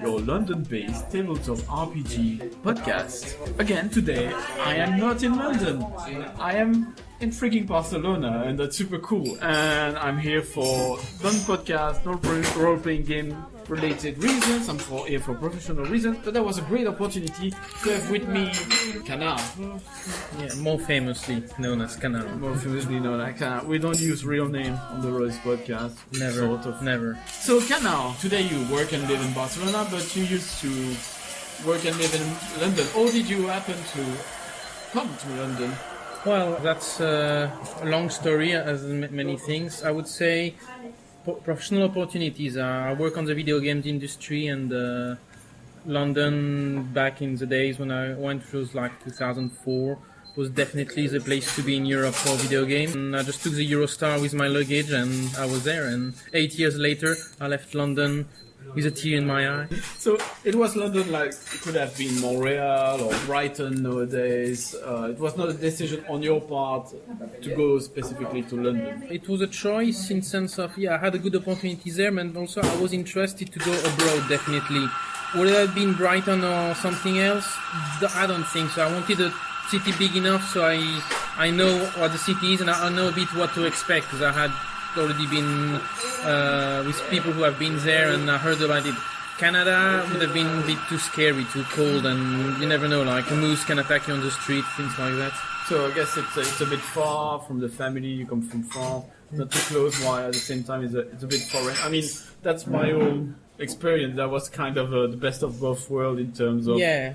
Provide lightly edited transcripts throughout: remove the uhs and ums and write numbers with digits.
your London-based tabletop RPG podcast. Again, today, I am not in London. I am in freaking Barcelona, and that's super cool. And I'm here for non-podcast, non-role-playing game related reasons. I'm here for professional reasons, but that was a great opportunity to have with me Kanard. Yeah, more famously known as Kanard. More famously known as Kanard. We don't use real name on the Rolistes podcast. Never, sort of. never. So Kanard, today you work and live in Barcelona, but you used to work and live in London. How did you happen to come to London? Well, that's a long story, as many things. I would say professional opportunities. I work on the video games industry, and London back in the days when I went through like 2004 was definitely the place to be in Europe for video games. And I just took the Eurostar with my luggage and I was there. And 8 years later, I left London with a tear in my eye. So it was London, like it could have been Montreal or Brighton nowadays. It was not a decision on your part to go specifically to London. It was a choice in sense of, I had a good opportunity there, and also I was interested to go abroad, definitely. Would it have been Brighton or something else? I don't think so. I wanted a city big enough so I know what the city is and I know a bit what to expect, because I had already been with people who have been there and I heard about it. Canada would have been a bit too scary, too cold, and you never know, like a moose can attack you on the street, things like that. So I guess it's a bit far from the family, you come from France, not too close, while at the same time it's a bit foreign. I mean, that's my own experience. That was kind of the best of both worlds in terms of... Yeah,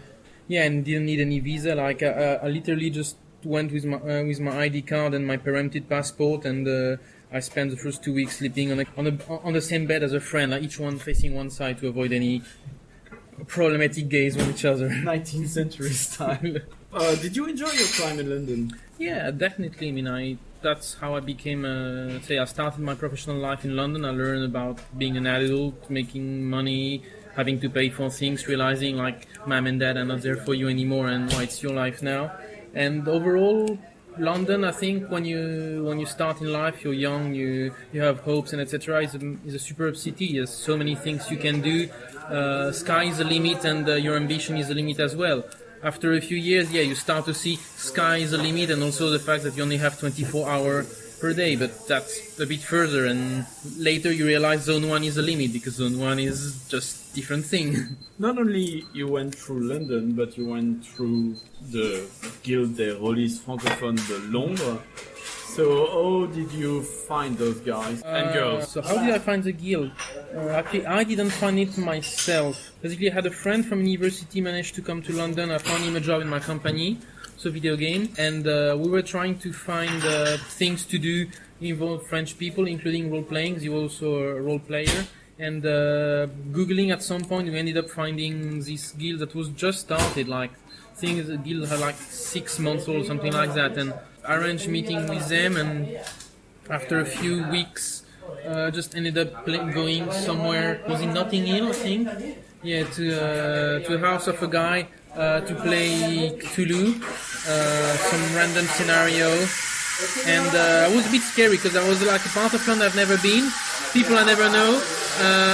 and didn't need any visa, like I literally just went with my ID card and my parented passport, and I spent the first 2 weeks sleeping on the same bed as a friend, like each one facing one side to avoid any problematic gaze on each other. 19th century style. Did you enjoy your time in London? Yeah, definitely. I mean, that's how I became I started my professional life in London. I learned about being an adult, making money, having to pay for things, realizing like mom and dad are not there for you anymore, and it's your life now. And overall, London, I think when you start in life, you're young, you have hopes and etc. is a superb city. There's so many things you can do. Sky is the limit, and your ambition is the limit as well. After a few years, you start to see sky is the limit, and also the fact that you only have 24 hours per day. But that's a bit further, and later you realize Zone 1 is the limit, because Zone 1 is just different thing. Not only you went through London, but you went through the Guilde des Rolistes Francophones de Londres. So how did you find those guys and girls? So how did I find the Guild? Actually, I didn't find it myself. Basically, I had a friend from university managed to come to London. I found him a job in my company, so video game, and we were trying to find things to do involve French people, including role-playing. He was also a role player. And Googling at some point, we ended up finding this guild that was just started. Like, I think the guild had like 6 months old, something like that. And I arranged a meeting with them, and after a few weeks, just ended up going somewhere. It was in Notting Hill, I think. Yeah, to a house of a guy to play Cthulhu, some random scenario. And it was a bit scary because I was like a part of London I've never been, people I never know.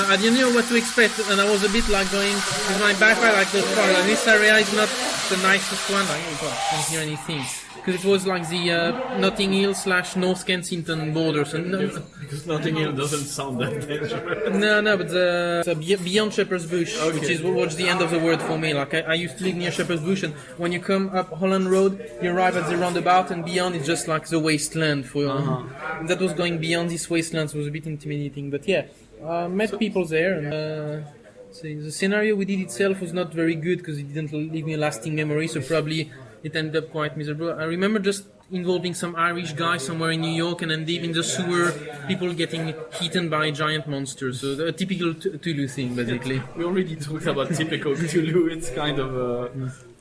I didn't know what to expect, and I was a bit like going with my backpack like this area is not the nicest one. Like, oh god, I can't hear anything. Because it was like the Notting Hill / North Kensington border. So because Notting Hill doesn't sound that dangerous. No, but beyond Shepherd's Bush, okay. Which was the end of the word for me. Like I used to live near Shepherd's Bush, and when you come up Holland Road, you arrive at the roundabout, and beyond it's just like the wasteland. And that was going beyond this wasteland, so it was a bit intimidating. But yeah, met people there, and the scenario we did itself was not very good because it didn't leave me a lasting memory. So probably it ended up quite miserable. I remember just involving some Irish guy somewhere in New York, and then deep in the sewer, people getting eaten by giant monsters. So a typical Cthulhu thing, basically. We already talked about typical Cthulhu. It's kind of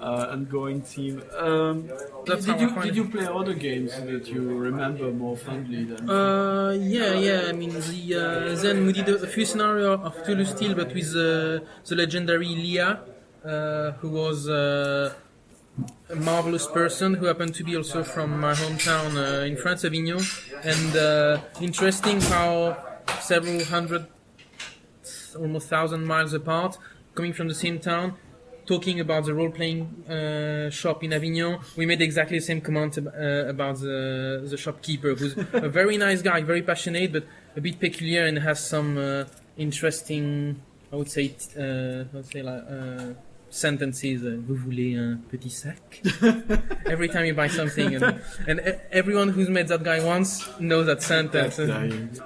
ongoing theme. Did you play other games that you remember more fondly than? Yeah. I mean, then we did a few scenarios of Cthulhu still, but with the legendary Leah, who was a marvelous person who happened to be also from my hometown in France, Avignon. And interesting how several hundred, almost 1,000 miles apart, coming from the same town, talking about the role-playing shop in Avignon, we made exactly the same comment about the shopkeeper, who's a very nice guy, very passionate, but a bit peculiar and has some interesting, I would say, sentences. Vous voulez un petit sac? Every time you buy something, and everyone who's met that guy once knows that sentence.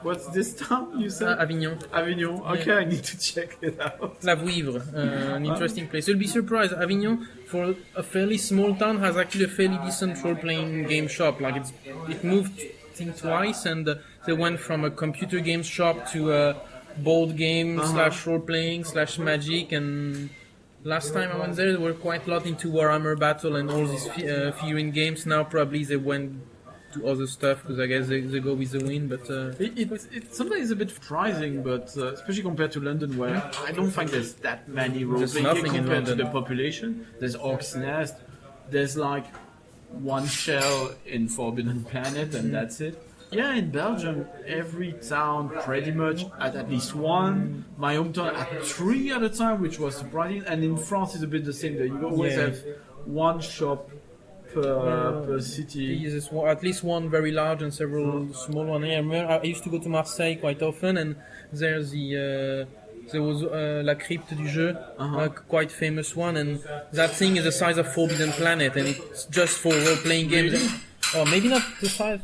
What's this town you said? Avignon. Avignon. Okay, yeah. I need to check it out. La Vouivre, an interesting place. You'll be surprised. Avignon, for a fairly small town, has actually a fairly decent role-playing game shop. Like it moved, I think, twice, and they went from a computer games shop to a board game / role-playing / magic. And last time I went there, they were quite a lot into Warhammer Battle and all these figurine games. Now probably they went to other stuff because I guess they go with the wind. But it sometimes a bit surprising, but especially compared to London, where I don't find there's that many role-playing games compared to the population. There's Orc's Nest. There's like one shell in Forbidden Planet, and that's it. Yeah, in Belgium, every town pretty much had at least one. My hometown had 3 at a time, which was surprising. And in France, it's a bit the same. There, you always have one shop per city. There's at least one very large and several small ones. I used to go to Marseille quite often, and there's there was La Crypte du Jeu, a quite famous one, and that thing is the size of Forbidden Planet, and it's just for role-playing games. Really? Or maybe not the size.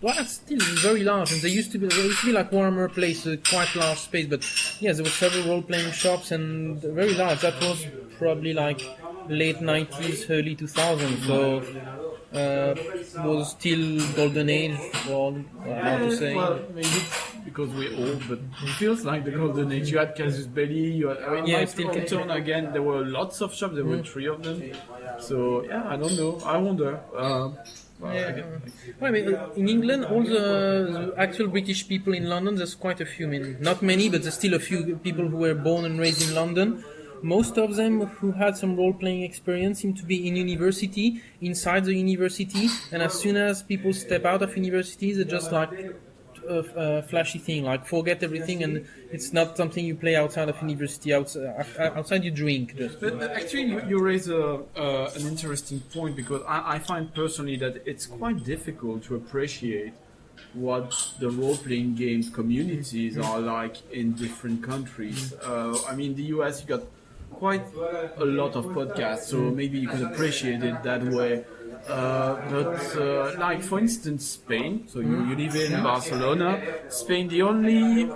Well, it's still very large, and there used to be like Warhammer Place, a quite large space. But yeah, there were several role-playing shops and very large. That was probably like late 90s, early 2000s. So it was still golden age, or how to say. Well, maybe because we're old, but it feels like the golden age. You had Casus Belli. You had, my hometown again. There were lots of shops. There were 3 of them. So yeah, I don't know. I wonder. Well, I mean, in England, all the actual British people in London, there's quite a few. I mean, not many, but there's still a few people who were born and raised in London. Most of them who had some role-playing experience seem to be in university, inside the university, and as soon as people step out of university, they're just like a flashy thing, like forget everything, and it's not something you play outside of university. Outside you drink. Just. But actually, you raise an interesting point, because I find personally that it's quite difficult to appreciate what the role-playing games communities are like in different countries. I mean, the US, you got quite a lot of podcasts, so maybe you could appreciate it that way. But like for instance Spain, so you live in Barcelona, Spain, the only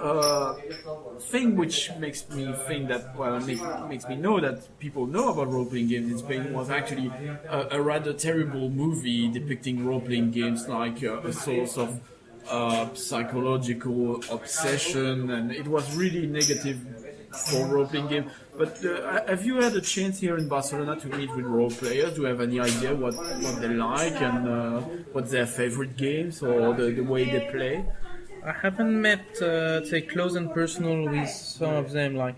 thing which makes me think that, well, makes me know that people know about role-playing games in Spain was actually a rather terrible movie depicting role-playing games like a source of psychological obsession, and it was really negative for role-playing game. But have you had a chance here in Barcelona to meet with role players? Do you have any idea what they like and what's their favorite games or the way they play? I haven't met, say, close and personal with some of them. Like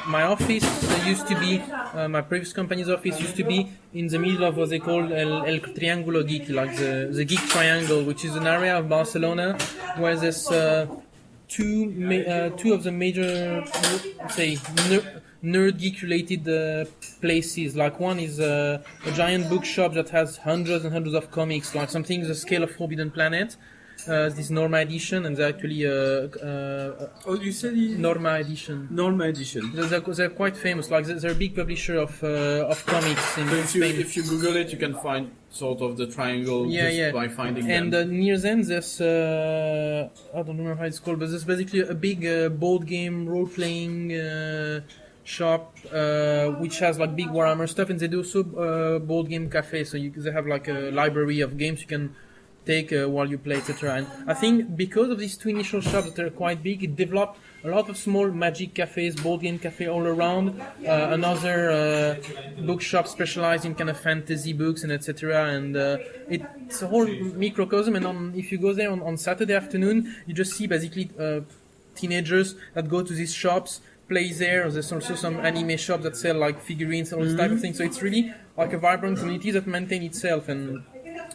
my office used to be, my previous company's office used to be in the middle of what they call El Triangulo geek, like the geek triangle, which is an area of Barcelona where there's two of the major, say, nerd geek related places. Like one is a giant bookshop that has hundreds and hundreds of comics, like something the scale of Forbidden Planet. This Norma edition, and they're actually you said Norma edition. Norma edition. They're quite famous. Like they're a big publisher of comics in Spain. If you Google it, you can find sort of the triangle by finding them. And near them, there's I don't remember how it's called, but there's basically a big board game role-playing shop which has like big Warhammer stuff, and they do also board game cafe. So they have like a library of games you can take while you play, etc. And I think because of these 2 initial shops that are quite big, it developed a lot of small magic cafes, board game cafe all around. Another bookshop specialized in kind of fantasy books and etc. And it's a whole microcosm. And if you go there on Saturday afternoon, you just see basically teenagers that go to these shops, play there. There's also some anime shops that sell like figurines and all this type of thing. So it's really like a vibrant community that maintains itself. And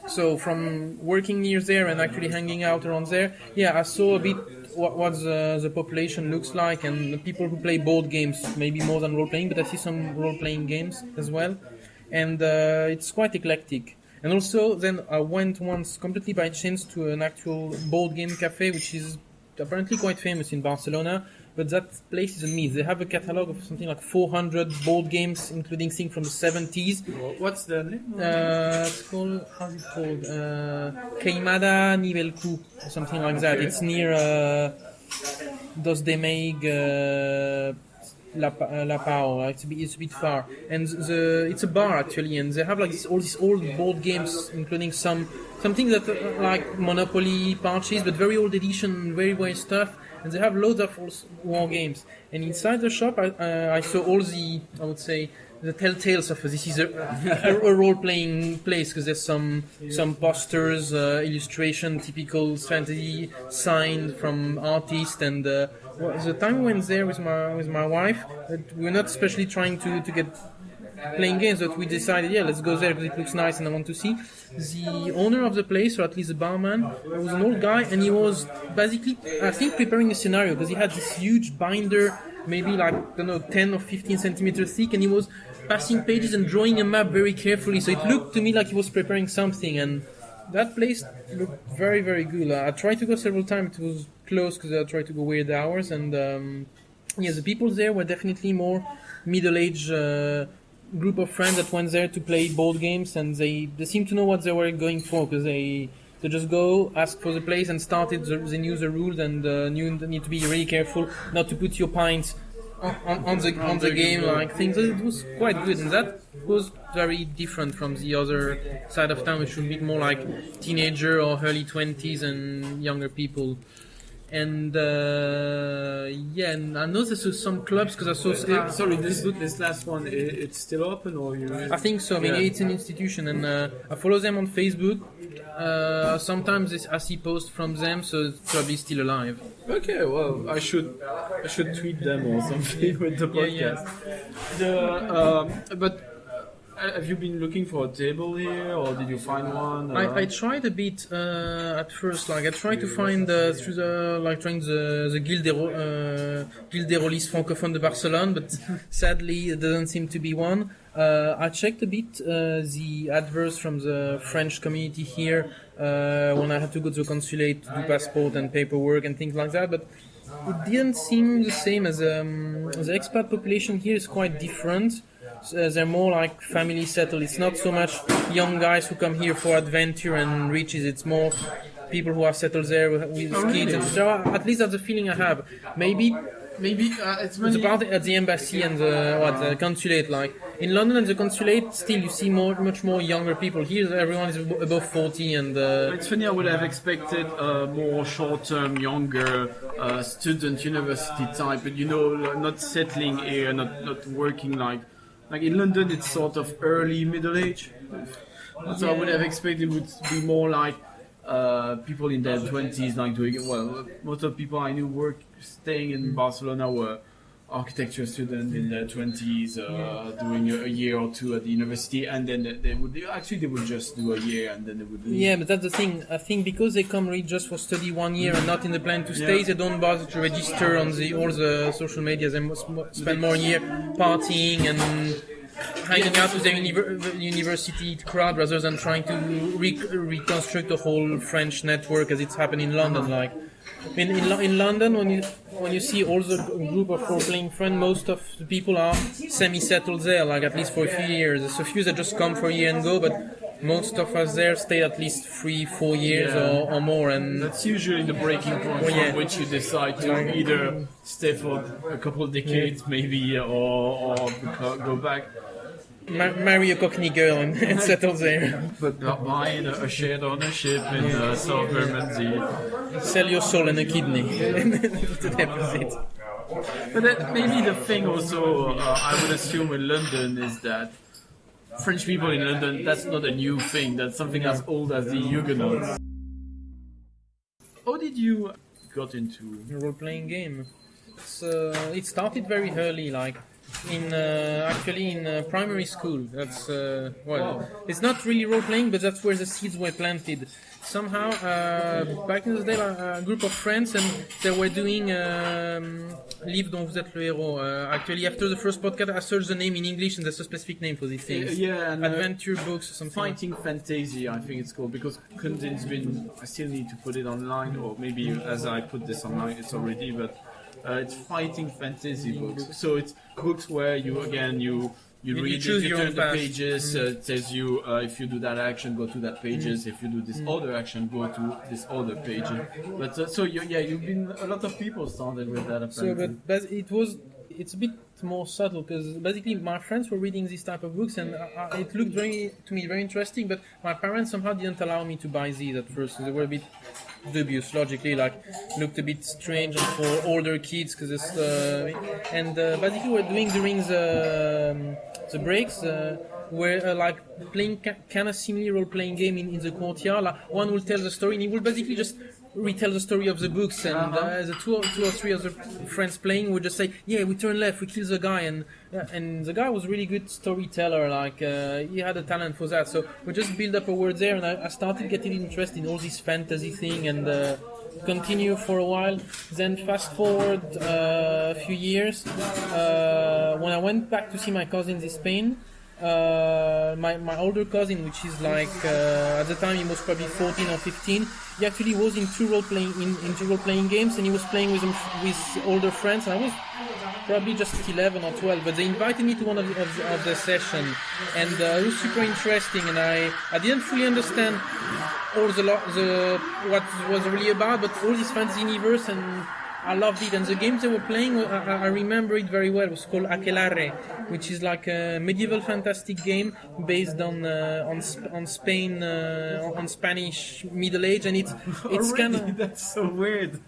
so from working near there and actually hanging out around there, I saw a bit what the population looks like, and the people who play board games, maybe more than role-playing, but I see some role-playing games as well. And it's quite eclectic. And also, then I went once completely by chance to an actual board game cafe, which is apparently quite famous in Barcelona. But that place is a myth. They have a catalog of something like 400 board games, including things from the 70s. What's the name? It's called, how's it called? Queimada Nivelcu, or something like that. It's near Dos de Meig, La Pau. It's a bit far. And it's a bar actually, and they have like all these old board games, including something that like Monopoly, Parches, but very old edition, very stuff. And they have loads of war games. And inside the shop, I saw all the, I would say, the telltales of this is a role-playing place, because there's some posters, illustration, typical fantasy signed from artists. And the time we went there with my wife, we were not especially trying to get playing games, but we decided, let's go there because it looks nice and I want to see. The owner of the place, or at least the barman, was an old guy, and he was basically, I think, preparing a scenario, because he had this huge binder, maybe like, I don't know, 10 or 15 centimeters thick, and he was passing pages and drawing a map very carefully, so it looked to me like he was preparing something. And that place looked very, very good. I tried to go several times, it was closed because I tried to go weird hours, and the people there were definitely more middle-aged group of friends that went there to play board games, and they seemed to know what they were going for, because they just go, ask for the place, and started. They knew the rules, and knew need to be really careful not to put your pints on the game, like things. It was quite good, and that was very different from the other side of town, which would be more like teenager or early 20s and younger people. And and I know there's some clubs, because I saw. Sorry, this last one, it's still open, or you? I think so. I mean, it's an institution, and I follow them on Facebook. Sometimes I see posts from them, so it's probably still alive. Okay, well, I should tweet them or something with the podcast. But have you been looking for a table here, or did you find one? I tried a bit at first. Like I tried to find through the Guilde des Rolistes Francophones de Barcelone, but sadly it doesn't seem to be one. I checked a bit the adverts from the French community here when I had to go to the consulate to do passport and paperwork and things like that, but it didn't seem the same as the expat population here is quite different. They're more like family settled. It's not so much young guys who come here for adventure and riches. It's more people who are settled there with kids. And so at least that's the feeling I have. Maybe it's about at the embassy and the consulate. Like in London and the consulate, still you see much more younger people. Here everyone is above 40, and it's funny. I would have expected more short-term, younger student university type, but not settling here, not working like in London. It's sort of early middle age. So I would have expected it would be more like people in their 20s, like doing well. Most of the people I knew staying in Barcelona were architecture students in their 20s, doing a year or two at the university, and then they would just do a year and then they would leave. Yeah, but that's the thing. I think because they come really just for study 1 year and not in the plan to stay, they don't bother to register on all the social media. They must spend more year partying and hanging out with the university crowd rather than trying to reconstruct the whole French network as it's happened in London. Like in London, when you see all the group of role-playing friends, most of the people are semi-settled there, like at least for a few years. There's a few that just come for a year and go, but most of us there stay at least 3-4 years or more. And that's usually the breaking point from which you decide to either stay for a couple of decades, maybe, or go back. Marry a Cockney girl and settle there. But buy a shared ownership in South Bermondsey. Sell your soul and a kidney to deposit. But maybe the thing also, I would assume in London, is that French people in London, that's not a new thing. That's something as old as the Huguenots. How did you got into a role-playing game? It started very early, like Actually in primary school. That's it's not really role playing, but that's where the seeds were planted. Somehow, back in the day, a group of friends, and they were doing livre dont vous êtes le héros. Actually, after the first podcast, I searched the name in English, and there's a specific name for these things. Yeah, and adventure books or something. Fighting Fantasy, I think it's called, because content's been. I still need to put it online, or maybe as I put this online, it's already, but. It's fighting fantasy books, so it's books where you read, you turn the pages, it tells you if you do that action, go to that pages, if you do this other action, go to this other page. But you've been, a lot of people started with that apparently. So, but it's a bit more subtle, because basically my friends were reading these type of books, and it looked to me very interesting, but my parents somehow didn't allow me to buy these at first, so they were a bit dubious, logically, looked a bit strange and for older kids, because it's basically we're doing during the breaks, we're playing kind of similar role-playing game in the courtyard. One will tell the story, and he will basically just retell the story of the books, and the two or three other friends playing would just say, yeah, we turn left, we kill the guy, and the guy was really good storyteller, he had a talent for that, so we just build up a word there, and I started getting interested in all this fantasy thing, and continue for a while. Then fast forward a few years, when I went back to see my cousins in Spain, my older cousin, which is at the time he was probably 14 or 15, he actually was into role-playing games, and he was playing with older friends, and I was probably just 11 or 12, but they invited me to one of the session, and it was super interesting, and I didn't fully understand all what it was really about, but all this fantasy universe, and I loved it. And the games they were playing, I remember it very well. It was called Aquelarre, which is like a medieval fantastic game based on Spain, on Spanish Middle Age, and it's kind of. That's so weird.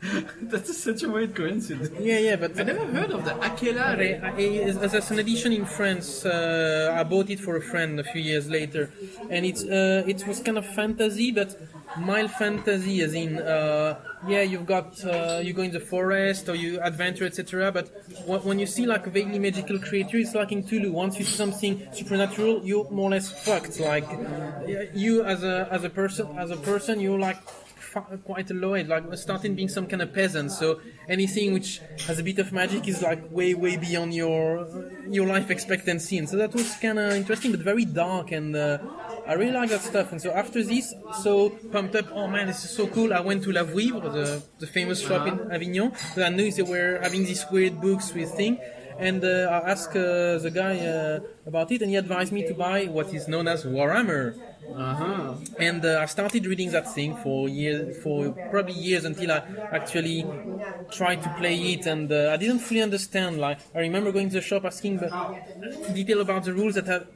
That's such a weird coincidence. Yeah, but I never heard of that. Aquelarre. There's an edition in France. I bought it for a friend a few years later, and it was kind of fantasy, but mild fantasy, as in you've got you go in the forest or you adventure, etc. But when you see like a vaguely magical creature, it's like in Tulu. Once you see something supernatural, you're more or less fucked. Like you as a person, you're like quite a low age, like starting being some kind of peasant. So anything which has a bit of magic is like way beyond your life expectancy. And so that was kind of interesting, but very dark, and I really like that stuff. And so after this, so pumped up, oh man, this is so cool, I went to La Vouivre, the famous shop in Avignon, because I knew they were having these weird books with things. And I asked the guy about it, and he advised me to buy what is known as Warhammer. And I started reading that thing for probably years, until I actually tried to play it, and I didn't fully understand. Like, I remember going to the shop asking detail about the rules that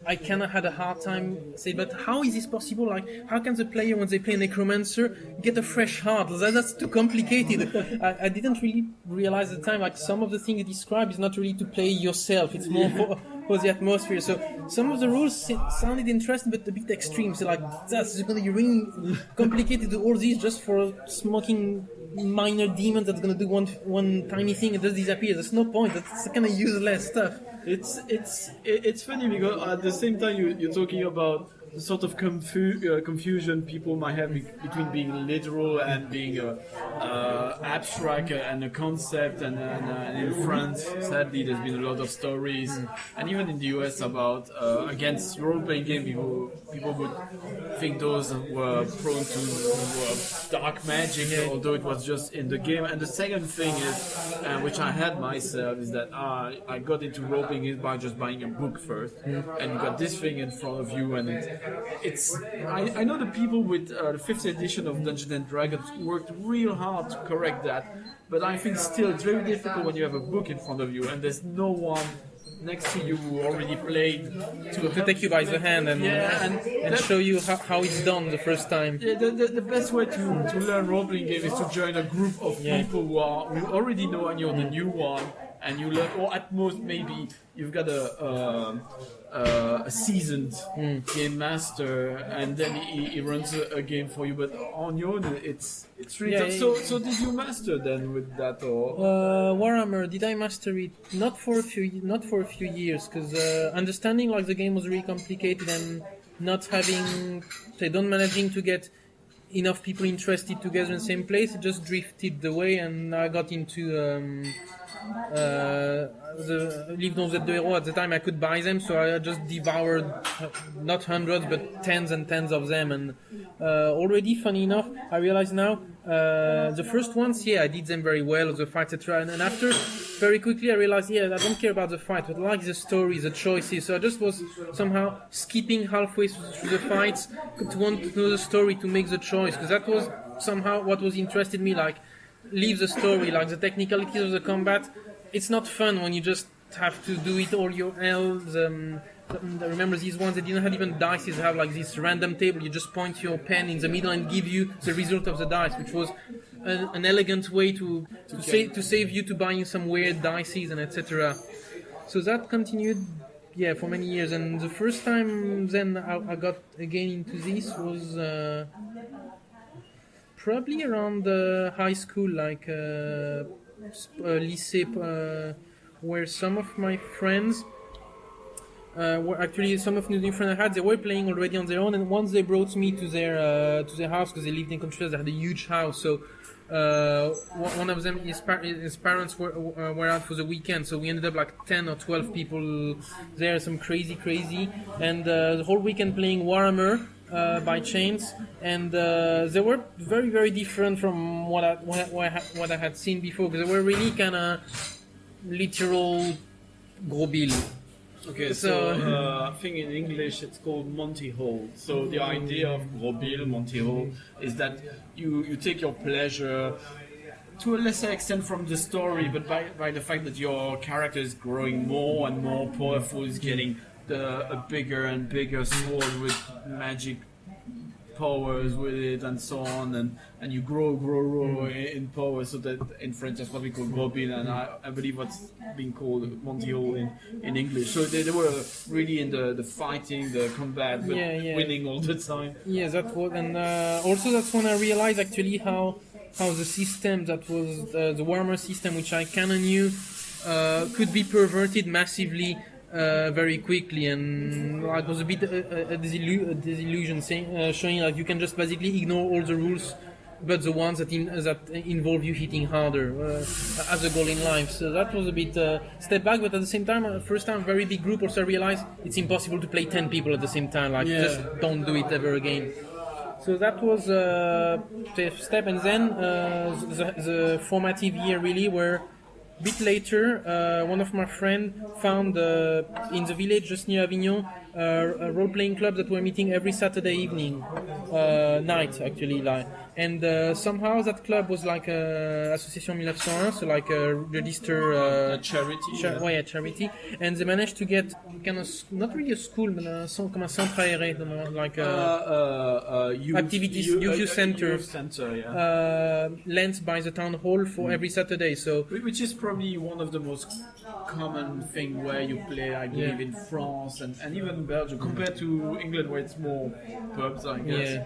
I kind of had a hard time saying, but how is this possible? Like, how can the player, when they play Necromancer, get a fresh heart? That's too complicated. I didn't really realize at the time, like, some of the things you describe is not really to play yourself. It's more for the atmosphere. So some of the rules sounded interesting, but a bit extreme. So like, that's going to be really complicated to all these just for a smoking minor demon that's going to do one tiny thing and just disappear. There's no point. That's kind of useless stuff. It's funny because at the same time you're talking about the sort of confusion people might have between being literal and being abstract and a concept, and in France sadly there's been a lot of stories and even in the US about against role-playing game, people would think those were prone to dark magic, although it was just in the game. And the second thing is, which I had myself, is that I got into role-playing games by just buying a book first, and you got this thing in front of you, and I know the people with the 5th edition of Dungeons and Dragons worked real hard to correct that, but I think still it's very difficult when you have a book in front of you and there's no one next to you who already played to take you by the hand and show you how it's done the first time. Yeah, the best way to learn role-playing game is to join a group of people who already know and you're the new one, and you learn, or at most maybe you've got a seasoned game master, and then he runs a game for you. But on your own, it's really tough. So did you master then with that, or? Warhammer, did I master it? Not for a few years, because understanding like the game was really complicated, and not managing to get enough people interested together in the same place, it just drifted away, and I got into the Livres deux héros. At the time I could buy them, so I just devoured not hundreds but tens and tens of them, and already, funny enough, I realize now the first ones, I did them very well, the fights, etc., and after very quickly I realized, I don't care about the fight, but I like the story, the choices, so I just was somehow skipping halfway through the fights to want to know the story, to make the choice, because that was somehow what was interested me, like, leave the story, like the technicalities of the combat. It's not fun when you just have to do it all your elves. I remember these ones, they didn't have even dice, they have like this random table, you just point your pen in the middle and give you the result of the dice, which was an elegant way to save you to buying some weird dices and etc. So that continued for many years, and the first time then I got again into this was probably around high school, like lycée, where some of my friends were actually, some of the new friends I had, they were playing already on their own, and once they brought me to their house, because they lived in country, they had a huge house, so one of them, his parents were out for the weekend, so we ended up like 10 or 12 people there, some crazy, and the whole weekend playing Warhammer by chains, and they were very, very different from what I had seen before, because they were really kind of literal gros bill. Okay, so I think in English it's called Monty Hole. So the idea of gros bill, Monty Hole, is that you take your pleasure to a lesser extent from the story, but by the fact that your character is growing more and more powerful, is getting a bigger and bigger sword with magic powers with it and so on, and you grow in power, so that in French that's what we call gros bill, and I believe what's being called Monty Hole in English. So they were really in the fighting, the combat, but winning all the time. Yeah, that was, and also that's when I realized actually how the system that was the Warhammer system, which I kind of knew, could be perverted massively very quickly, and like, it was a bit a disillusion, showing like you can just basically ignore all the rules but the ones that involve you hitting harder as a goal in life. So that was a bit step back, but at the same time, first time very big group, also realized it's impossible to play 10 people at the same time, like just don't do it ever again. So that was the step, and then the formative year really, where a bit later, one of my friends found in the village just near Avignon a role-playing club that were meeting every Saturday evening, night actually, and somehow that club was like Association 1901, so like a registered a charity. Charity, and they managed to get kind of not really a school, but comme un centre aéré, like activities, youth center, lent by the town hall for every Saturday. So which is probably one of the most common thing where you play, I believe, in France and even Belgium, compared to England, where it's more pubs, I guess. Yeah,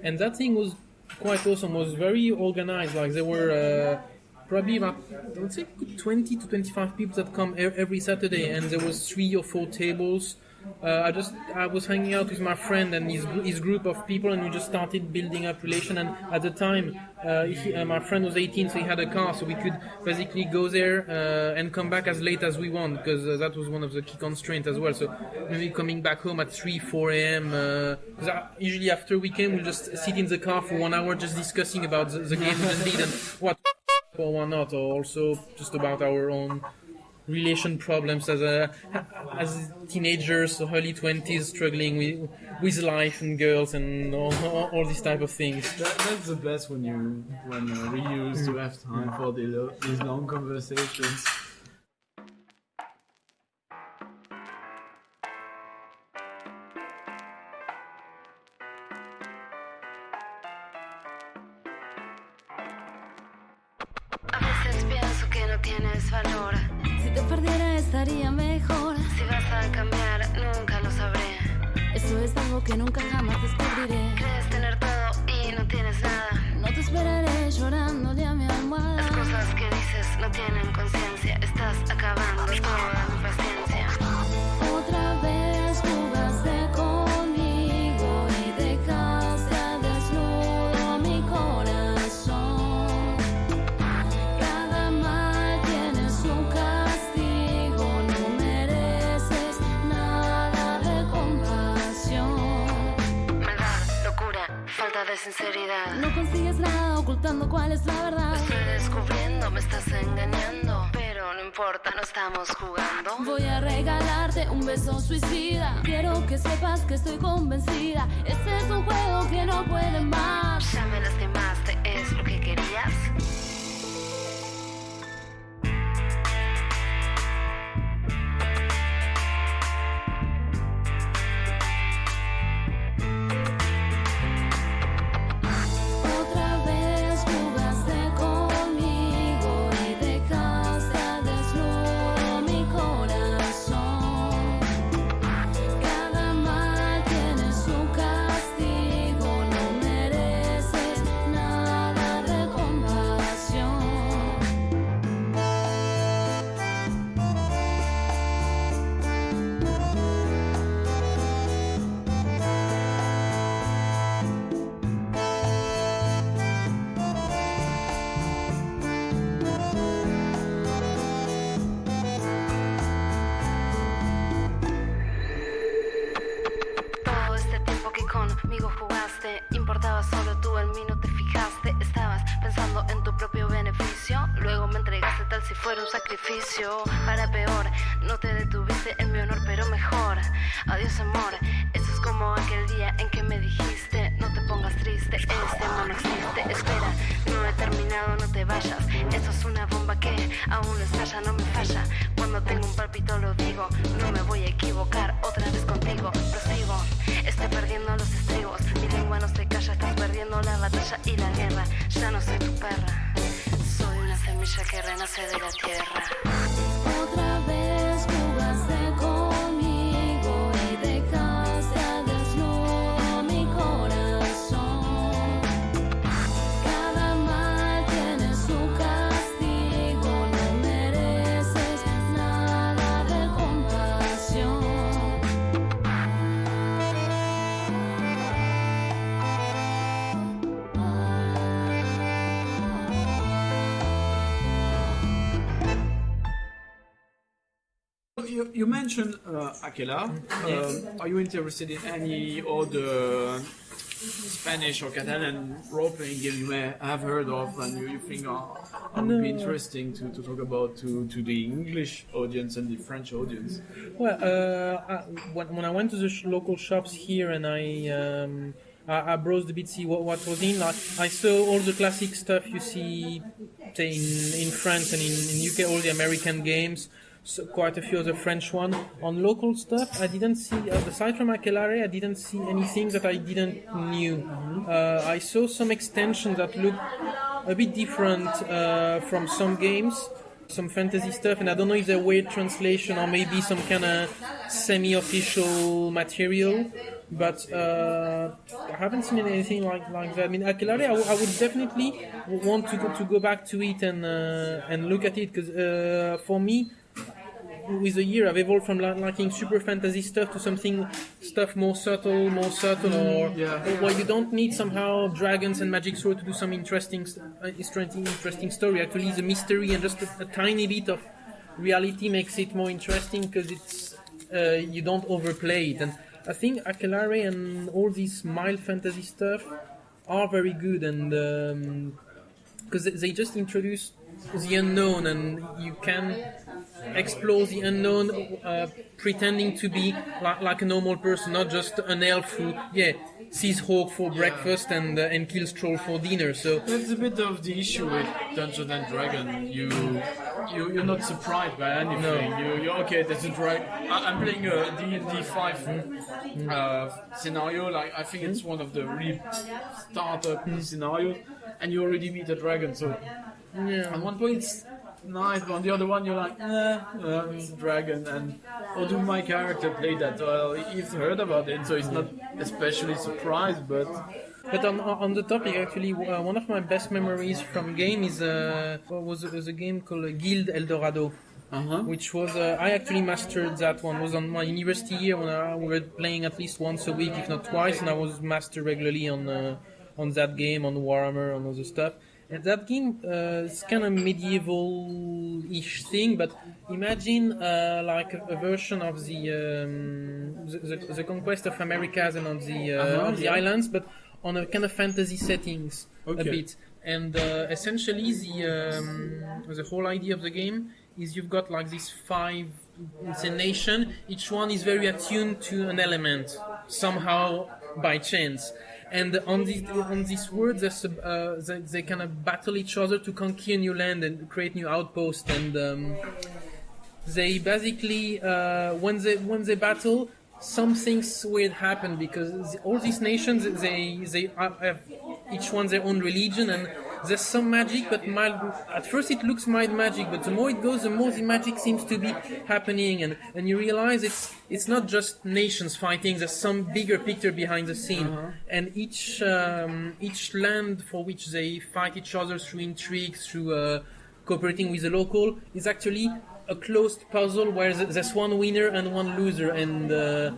and that thing was quite awesome. Was very organized. Like there were probably about, I would say, 20 to 25 people that come every Saturday, and there was 3 or 4 tables. I was hanging out with my friend and his group of people, and we just started building up relation. And at the time, my friend was 18, so he had a car, so we could basically go there and come back as late as we want, because that was one of the key constraints as well. So maybe coming back home at 3-4 a.m. Because usually after we came, we'll just sit in the car for 1 hour just discussing about the game we did and what or what not, or also just about our own relation problems as teenagers, early 20s, struggling with life and girls and all these type of things. That's the best when you used to have time for these long conversations. A veces pienso que no tienes valor. te perdiera estaría mejor. Si vas a cambiar, nunca lo sabré. Eso es algo que nunca jamás descubriré. Crees tener todo y no tienes nada. No te esperaré llorándole a mi almohada. Las cosas que dices no tienen conciencia. Estás acabando toda mi paciencia. Otra vez jugaste conmigo y dejaste al desnudo mi corazón. Cada mal tiene su castigo. No mereces nada de compasión. Maldad, locura, falta de sinceridad. No consigues nada ocultando cuál es la Lo verdad. estoy descubriendo, me estás engañando. Pero no importa, no estamos jugando. Voy a regalarte un beso suicida. Quiero que sepas que estoy convencida. Este es un juego que no puede más. Ya me lastimaste, es lo que querías. Otra vez jugaste conmigo y dejaste al desnudo mi corazón. Cada mal tiene su castigo. No mereces nada de compasión. Todo este tiempo que conmigo jugaste, importaba solo tú, en mí no te fijaste. Estabas pensando en tu propio beneficio, luego me entregaste tal si fuera un sacrificio. Para peor, no te detuviste en mi honor, pero mejor. Adiós amor, eso es como aquel día en que me dijiste: no te pongas triste, este amor no existe. Espera, no he terminado, no te vayas. Esto es una bomba que aún no estalla, no me falla. Cuando tengo un palpito lo digo, no me voy a equivocar. Otra vez contigo, prosigo. Estoy perdiendo los estribos, mi lengua no se calla. Estás perdiendo la batalla y la guerra. Ya no soy tu perra, soy una semilla que renace de la tierra. Otra vez jugaste conmigo y dejaste al desnudo mi corazón. Cada mal tiene su castigo. No mereces nada de compasión. You mentioned Aquelarre. Are you interested in any other Spanish or Catalan role-playing game you may have heard of and you think would be interesting to talk about to the English audience and the French audience? Well, when I went to the local shops here and I browsed a bit, see what was in. I saw all the classic stuff you see, say in France and in UK, all the American games. So quite a few of the French one. On local stuff, I didn't see, aside from Aquelarre, I didn't see anything that I didn't knew. I saw some extensions that looked a bit different from some games, some fantasy stuff, and I don't know if they're weird translation or maybe some kind of semi-official material. But I haven't seen anything like that. I mean, Aquelarre, I would definitely want to go back to it and look at it, because for me, with the year, I've evolved from liking super fantasy stuff to stuff more subtle, or where you don't need somehow dragons and magic sword to do some interesting story. Actually, the mystery and just a tiny bit of reality makes it more interesting, because it's you don't overplay it. And I think Aquelarre and all this mild fantasy stuff are very good, and because they just introduce the unknown, and you can explore the unknown pretending to be like a normal person, not just an elf who sees Hawk for breakfast and kills Troll for dinner. So that's a bit of the issue with Dungeons and Dragons. You're not surprised by anything. No. You're okay. There's a dragon. I'm playing a D&D 5 scenario. Like, I think it's one of the really startup scenarios, and you already meet a dragon. So at one point, nice, but on the other one you're like, dragon, and how do my character play that? Well, he's heard about it, so he's not especially surprised, but... But on the topic, actually, one of my best memories from game is was a game called Guilde Dorado. Which was I actually mastered that one. It was on my university year when we were playing at least once a week, if not twice, and I was mastered regularly on that game, on Warhammer, on other stuff. And that game is kind of medieval-ish thing, but imagine like a version of the conquest of Americas and of the islands, but on a kind of fantasy settings a bit. And essentially, the whole idea of the game is you've got like these 5, it's a nation. Each one is very attuned to an element somehow by chance. And on this world, they kind of battle each other to conquer new land and create new outposts. And they basically, when they battle, some things weird happen because all these nations they have each one their own religion, and there's some magic, but at first it looks mild magic, but the more it goes, the more the magic seems to be happening, and you realize it's not just nations fighting. There's some bigger picture behind the scene, and each land for which they fight each other through intrigue, through cooperating with the local, is actually a closed puzzle where there's one winner and one loser, and the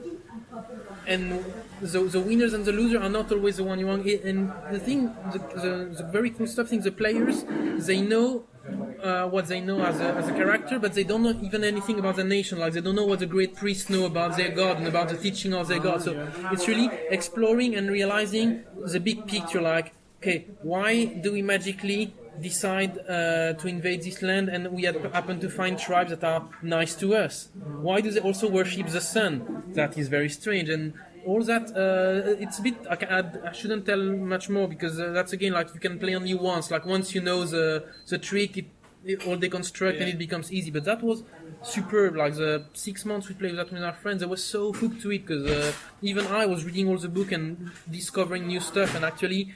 winners and the loser are not always the one you want. And the thing, the very cool stuff is the players, they know what they know as a character, but they don't know even anything about the nation. Like they don't know what the great priests know about their god and about the teaching of their god. So it's really exploring and realizing the big picture. Like, okay, why do we magically decide to invade this land, and we happen to find tribes that are nice to us? Why do they also worship the sun? That is very strange. And all that, it's a bit, I shouldn't tell much more, because that's again, like, you can play only once. Like, once you know the trick, it all deconstruct and it becomes easy. But that was superb. Like, the 6 months we played with that with our friends, I was so hooked to it, because even I was reading all the book and discovering new stuff, and actually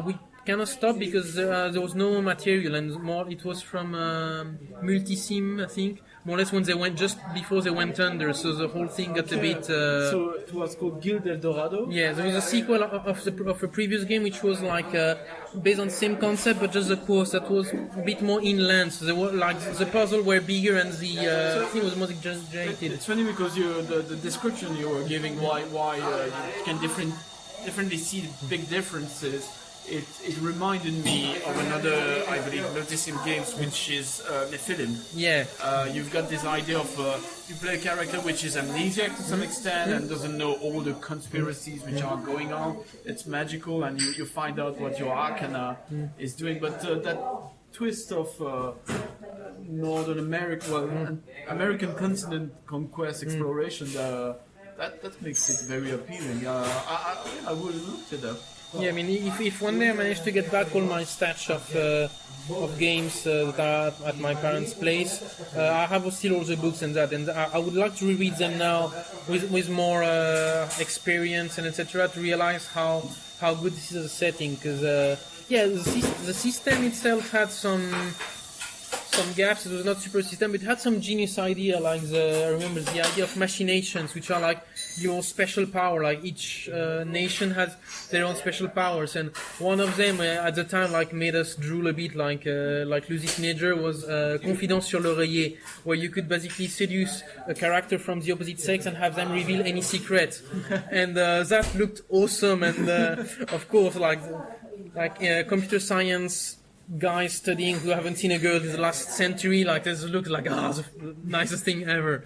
we kind of stopped because there was no material, and more it was from Multisim, I think, more or less, when they went just before they went under, so the whole thing got a bit so it was called Guilde Dorado? Yeah, there was a sequel of a previous game which was like based on the same concept, but just the course that was a bit more inland, so they were like the puzzle were bigger and the thing was more exaggerated. It's funny because the description you were giving, why you can differently see big differences. It reminded me of another, I believe, Multisim games, which is Nephilim. Yeah. You've got this idea of you play a character which is amnesiac to some extent and doesn't know all the conspiracies which are going on. It's magical, and you find out what your Arcana is doing. But that twist of Northern America, American continent conquest exploration, that makes it very appealing. I would look to that. Yeah, I mean, if one day I manage to get back all my stash of games that are at my parents' place, I have still all the books and that, and I would like to reread them now with more experience and etc. to realize how good this is as a setting, because the system itself had some gaps. It was not super system, but it had some genius idea, like I remember the idea of machinations, which are like your special power. Like each nation has their own special powers, and one of them at the time like made us drool a bit, like Lucy Teenager, was Confidence sur l'oreiller, where you could basically seduce a character from the opposite sex and have them reveal any secret, and that looked awesome. And of course, like computer science guys studying who haven't seen a girl in the last century, like this looked like the nicest thing ever.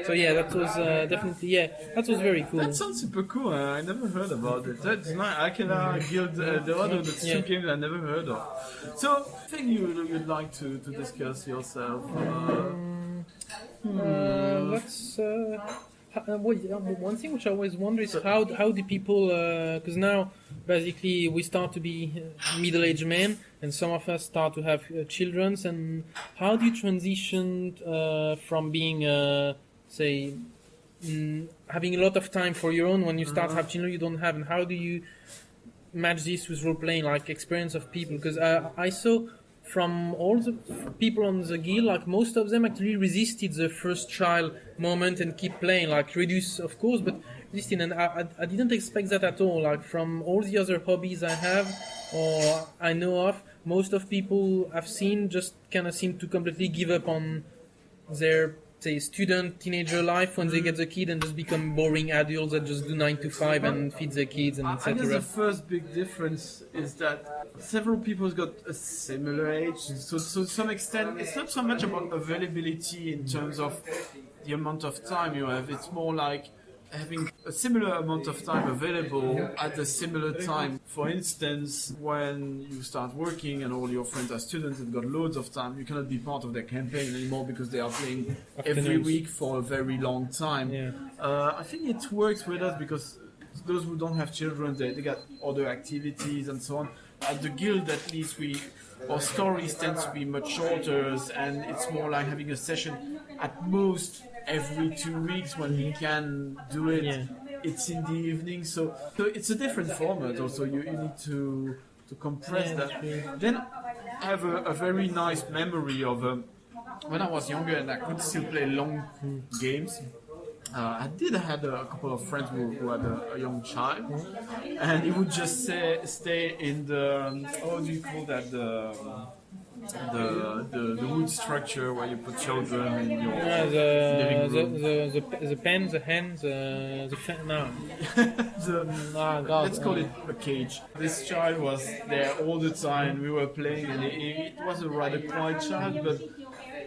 So yeah, that was definitely, that was very cool. That sounds super cool. I never heard about it. That's nice. Aquelarre, Guilde, Dorado, that's two games I never heard of. So, thing you'd like to discuss yourself? One thing which I always wonder is how do people, because now basically we start to be middle-aged men, and some of us start to have children, and how do you transition from being, say, having a lot of time for your own when you start to have children you don't have, and how do you match this with role-playing, like experience of people? Because I saw from all the people on the guild, like most of them actually resisted the first child moment and keep playing, like reduce of course, but resisted. And I didn't expect that at all. Like from all the other hobbies I have or I know of, most of people I've seen just kind of seem to completely give up on their, say, student, teenager life when they get the kid and just become boring adults that just do 9 to 5 and feed their kids and I etc. guess the first big difference is that several people got a similar age, so to some extent it's not so much about availability in terms of the amount of time you have, it's more like having a similar amount of time available at a similar time. For instance, when you start working and all your friends are students and got loads of time, you cannot be part of their campaign anymore because they are playing every week for a very long time. Yeah. I think it works with us because those who don't have children, they got other activities and so on. At the guild, at least, our stories tend to be much shorter, and it's more like having a session at most every 2 weeks when we can do it. Yeah. It's in the evening, so it's a different format. Also, you need to compress that. Then I have a very nice memory of when I was younger and I could still play long games. I did have a couple of friends who had a young child, and he would just stay in the, how do you call that, the wood structure where you put children in your living room. The pen, the hand, the fan. No. Let's call it a cage. This child was there all the time. We were playing, and it was a rather quiet child, but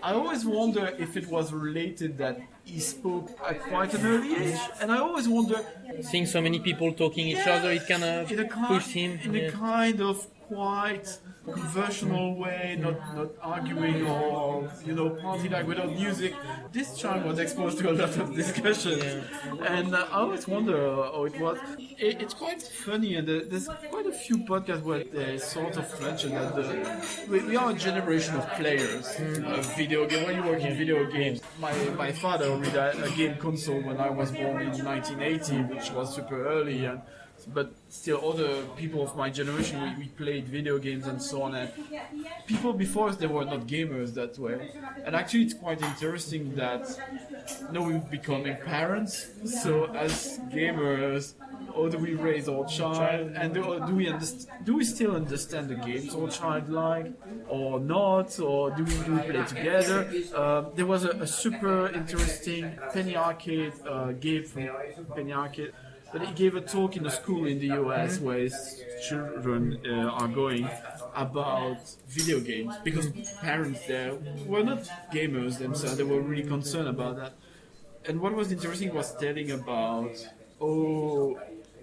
I always wonder if it was related that he spoke at quite an early age, and I always wonder, Seeing so many people talking each other, it kind of pushed him. in a kind of quite conversational way, not arguing or party like without music. This child was exposed to a lot of discussions, and I always wonder how it was. It's quite funny, and there's quite a few podcasts where they sort of mention that we are a generation of players of video game. When you work in video games, my father already had a game console when I was born in 1980, which was super early, but still other people of my generation, we played video games and so on, and people before us, they were not gamers that way. And actually it's quite interesting that now we're becoming parents, so as gamers, how do we raise our child, and do we still understand the games our child like or not, or do we play together? There was a super interesting Penny Arcade Gabe from Penny Arcade. But he gave a talk in a school in the US where his children are going about video games, because parents there were not gamers themselves, they were really concerned about that. And what was interesting was telling about,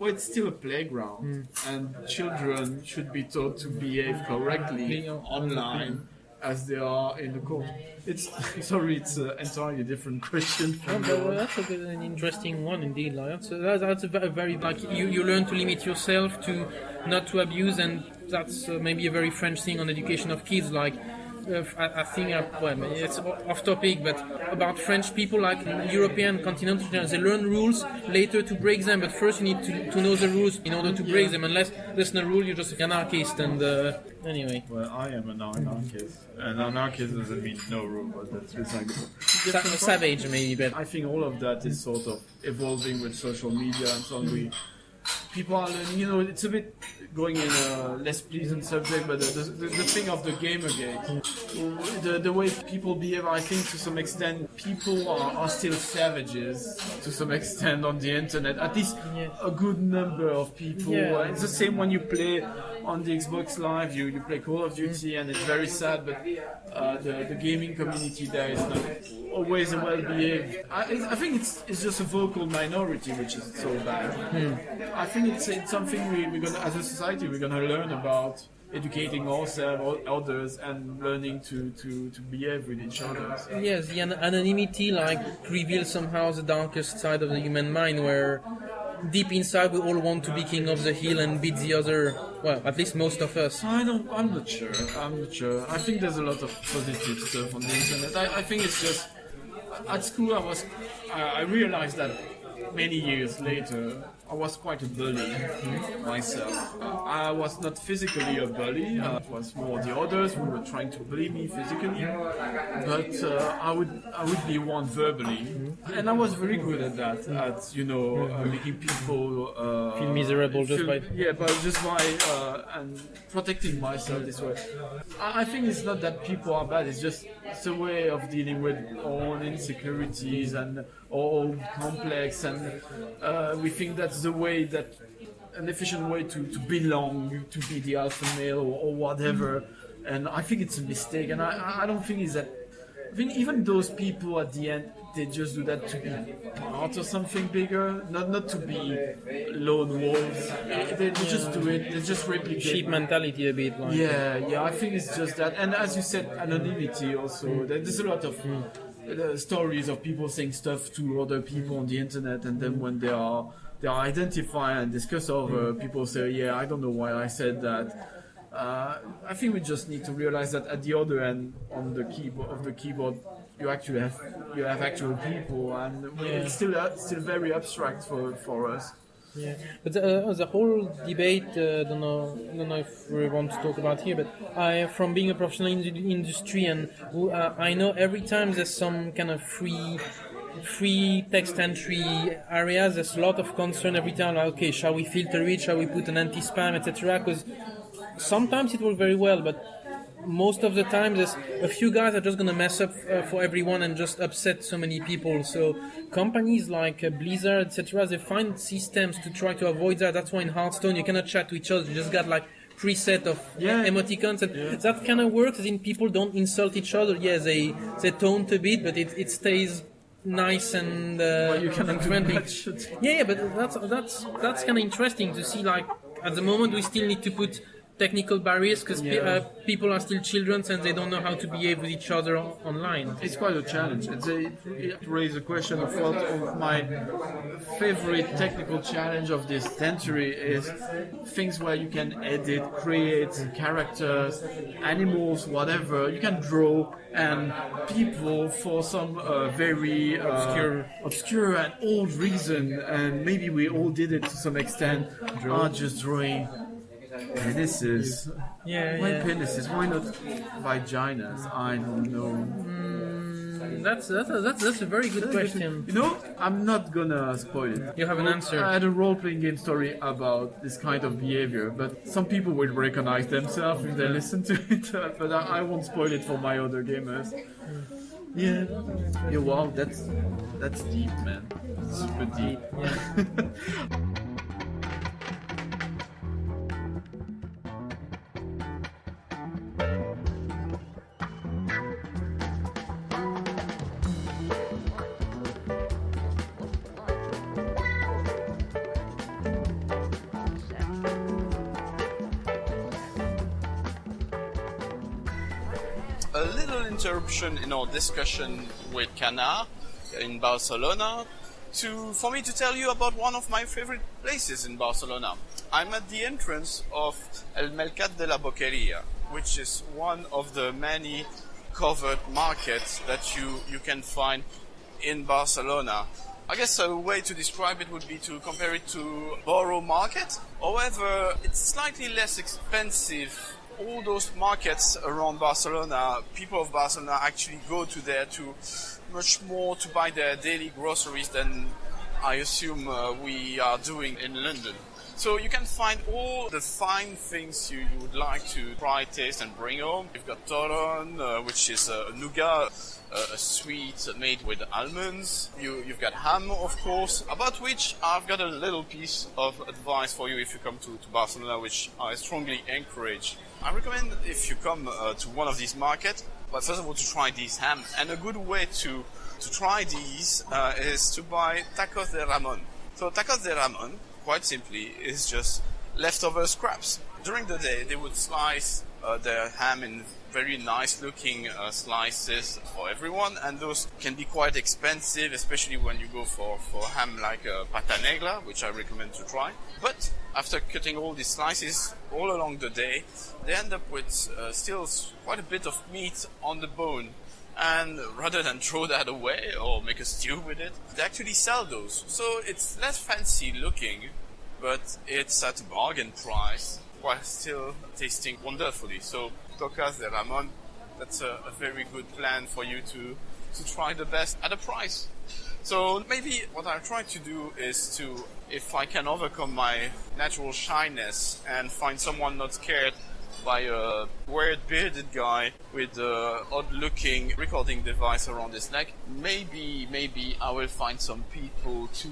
it's still a playground, and children should be taught to behave correctly online as they are in the court. It's an entirely different question. That's an interesting one indeed. Like, that's a very like you learn to limit yourself, to not to abuse, and that's maybe a very French thing on education of kids. Like I think it's off topic, but about French people, like European continental, they learn rules later to break them, but first you need to know the rules in order to break them. Unless there's no rule, you're just an anarchist. And anyway. Well, I am an anarchist. An anarchist doesn't mean no rule, but that's recyclable. Savage maybe, but I think all of that is sort of evolving with social media and so on. People are learning, it's a bit going in a less pleasant subject, but the thing of the Gamergate, the way people behave, I think to some extent, people are still savages to some extent on the internet. At least a good number of people. It's the same when you play on the Xbox Live, you play Call of Duty, and it's very sad, but the gaming community there is not always well behaved. I think it's just a vocal minority, which is so bad. I think it's something we're gonna, as a society, we're gonna learn about educating ourselves, others, and learning to behave with each other. Yes, the anonymity reveals somehow the darkest side of the human mind, where deep inside we all want to be king of the hill and beat the other. Well, at least most of us. I'm not sure. I think there's a lot of positive stuff on the internet. I think it's just at school I realized that many years later, I was quite a bully myself. I was not physically a bully. It was more the others who were trying to bully me physically. But I would be one verbally, and I was very good at that. At making people Feel miserable just by and protecting myself this way. I think it's not that people are bad. It's a way of dealing with our own insecurities and our own complex, and we think that's the way an efficient way to belong, to be the alpha male or whatever. And I think it's a mistake. And I don't think it's that. I think even those people at the end, they just do that to be part of something bigger, not to be lone wolves. They just do it. They just replicate. sheep mentality a bit. Like. Yeah. I think it's just that. And as you said, anonymity also. There's a lot of stories of people saying stuff to other people on the internet, and then when they are identified and discuss over, people say, "Yeah, I don't know why I said that." I think we just need to realize that at the other end on the keyboard, you have actual people, and it's still very abstract for us. Yeah, but the whole debate, don't know if we want to talk about here, but from being a professional in the industry, and I know every time there's some kind of free text entry areas, there's a lot of concern every time, like, okay, shall we filter it, shall we put an anti-spam, etc., because sometimes it works very well, but most of the time there's a few guys are just going to mess up for everyone and just upset so many people. So companies like Blizzard, etc., they find systems to try to avoid that. That's why in Hearthstone you cannot chat to each other. You just got like preset of emoticons, and that kind of works. As in, people don't insult each other. Yeah, they taunt a bit, but it stays nice and friendly. Yeah, but that's kind of interesting to see. Like at the moment, we still need to put technical barriers because people are still children and they don't know how to behave with each other online. It's quite a challenge. It raises a question of what of my favorite technical challenge of this century is things where you can edit, create characters, animals, whatever. You can draw, and people for some very obscure and old reason, and maybe we all did it to some extent, are just drawing penises. Why penises? Why not vaginas? I don't know. That's a very good question. You know, I'm not gonna spoil it. You have an answer. I had a role-playing game story about this kind of behavior, but some people will recognize themselves if they listen to it. But I won't spoil it for my other gamers. Yeah. Wow, that's deep, man. Super deep. Yeah. A little interruption in our discussion with Kanard in Barcelona for me to tell you about one of my favorite places in Barcelona. I'm at the entrance of El Mercat de la Boqueria, which is one of the many covered markets that you can find in Barcelona. I guess a way to describe it would be to compare it to Borough Market. However, it's slightly less expensive. All those markets around Barcelona, people of Barcelona actually go to there to much more to buy their daily groceries than I assume we are doing in London. So you can find all the fine things you would like to try, taste and bring home. You've got torron, which is a nougat, a sweet made with almonds. You've got ham, of course, about which I've got a little piece of advice for you if you come to Barcelona, which I strongly encourage. I recommend if you come to one of these markets, but first of all to try these ham. And a good way to try these is to buy tacos de Ramon. So tacos de Ramon, quite simply, is just leftover scraps. During the day, they would slice their ham in very nice looking slices for everyone, and those can be quite expensive, especially when you go for ham like pata negra, which I recommend to try. But after cutting all these slices all along the day, they end up with still quite a bit of meat on the bone. And rather than throw that away or make a stew with it, they actually sell those. So it's less fancy looking, but it's at a bargain price while still tasting wonderfully. So Cocas de Ramon, that's a very good plan for you to try the best at a price. So maybe what I'll try to do is to, if I can overcome my natural shyness and find someone not scared by a weird bearded guy with an odd-looking recording device around his neck, maybe I will find some people to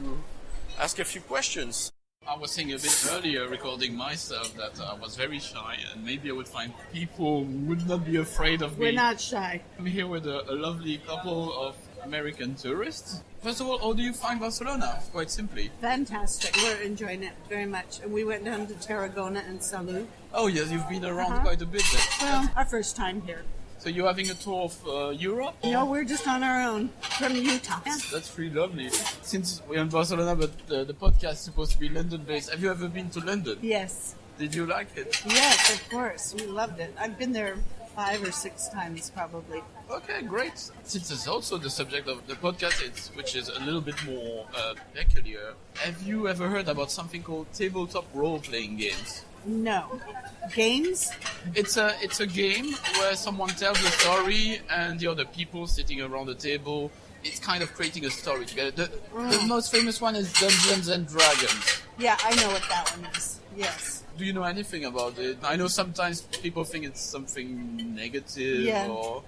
ask a few questions. I was saying a bit earlier, recording myself, that I was very shy, and maybe I would find people who would not be afraid of me. We're not shy. I'm here with a lovely couple of American tourists. First of all, how do you find Barcelona? Quite simply. Fantastic. We're enjoying it very much. And we went down to Tarragona and Salou. Oh yes, you've been around quite a bit then. Well, our first time here. So you're having a tour of Europe? No, we're just on our own from Utah. That's really lovely. Since we're in Barcelona, but the podcast is supposed to be London-based, have you ever been to London? Yes. Did you like it? Yes, of course. We loved it. I've been there 5 or 6 times probably. Okay, great. Since it's also the subject of the podcast, which is a little bit more peculiar, have you ever heard about something called tabletop role-playing games? No. Games? It's a game where someone tells a story and the other people sitting around the table, it's kind of creating a story together. The most famous one is Dungeons and Dragons. Yeah, I know what that one is. Yes. Do you know anything about it? I know sometimes people think it's something negative or...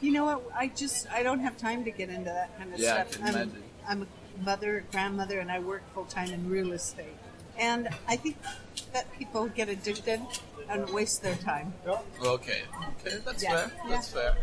You know what? I don't have time to get into that kind of stuff. I can imagine. I'm a mother, grandmother, and I work full-time in real estate. And I think that people get addicted and waste their time. Okay, that's fair. Yeah. That's fair.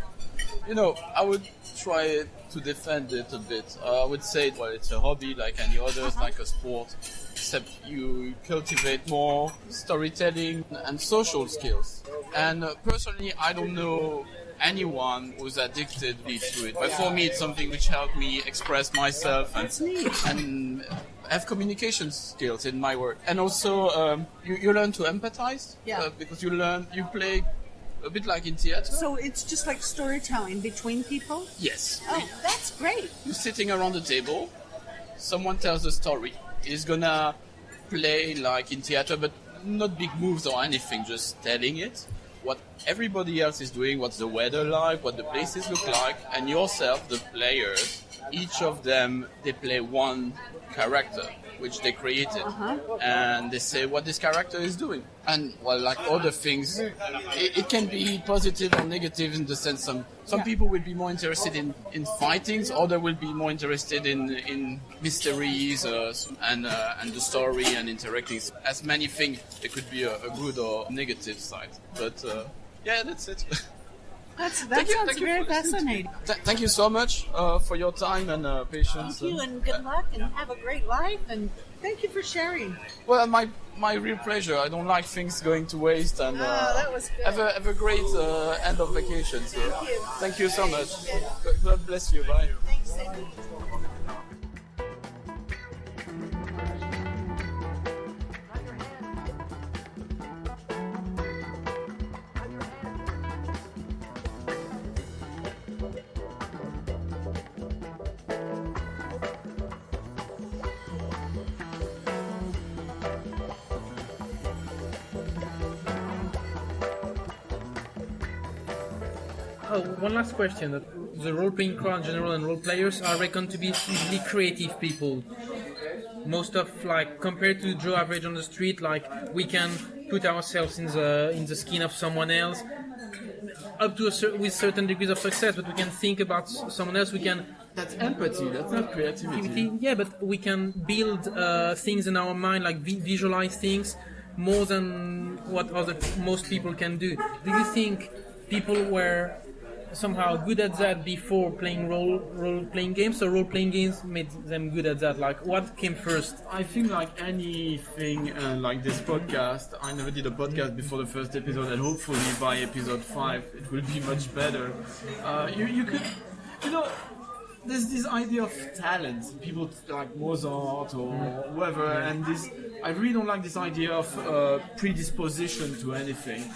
You know, I would try to defend it a bit. I would say, well, it's a hobby like any other, it's like a sport, except you cultivate more storytelling and social skills. And personally, I don't know anyone who's addicted to it. But for me, it's something which helped me express myself and have communication skills in my work. And also, you learn to empathize because you play a bit like in theater. So it's just like storytelling between people? Yes. Oh, that's great. You're sitting around the table, someone tells a story. He's gonna play like in theater, but not big moves or anything, just telling it. What everybody else is doing, what's the weather like, what the places look like, and yourself, the players, each of them, they play one character, which they created, and they say what this character is doing. And, well, like other things, it can be positive or negative in the sense some people will be more interested in fightings, others will be more interested in mysteries and the story and interacting. As many things, there could be a good or negative side. But, that's it. That sounds very fascinating. Thank you so much for your time and patience. Thank you, and good luck, and have a great life, and thank you for sharing. Well, my real pleasure. I don't like things going to waste, and that was good. have a great end of vacation. So Thank you. Thank you so much. God bless you. Bye. Thanks. Oh, one last question. The role-playing crowd in general and role players are reckoned to be usually creative people. Most of, like, compared to Joe average on the street, like, we can put ourselves in the skin of someone else up to with certain degrees of success, but we can think about someone else. That's empathy. That's not creativity. Yeah, but we can build things in our mind, like visualize things more than what most people can do. Do you think people were somehow good at that before playing role-playing games, so role-playing games made them good at that? Like, what came first? I think like anything like this podcast, I never did a podcast before the first episode, and hopefully by episode 5 it will be much better. You could, there's this idea of talent, people like Mozart or whoever, and I really don't like this idea of predisposition to anything.